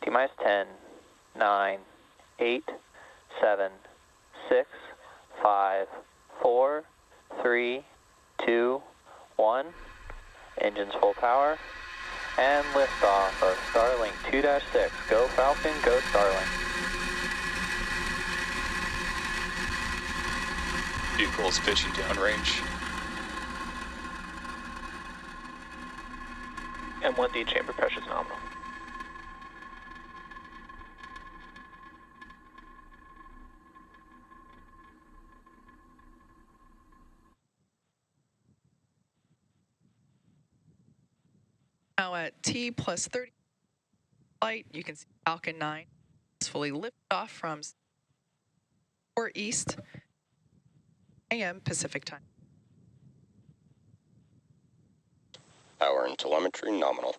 T-minus 10, 9, 8, 7, 6, 5, 4, 3, 2, 1. Engines full power. And liftoff of Starlink 2-6. Go Falcon, go Starlink. Vehicle is pitching downrange. M1D chamber pressure is nominal. Now at T plus 30 flight, you can see Falcon 9 is fully lifted off from or east AM Pacific time. Power and telemetry nominal.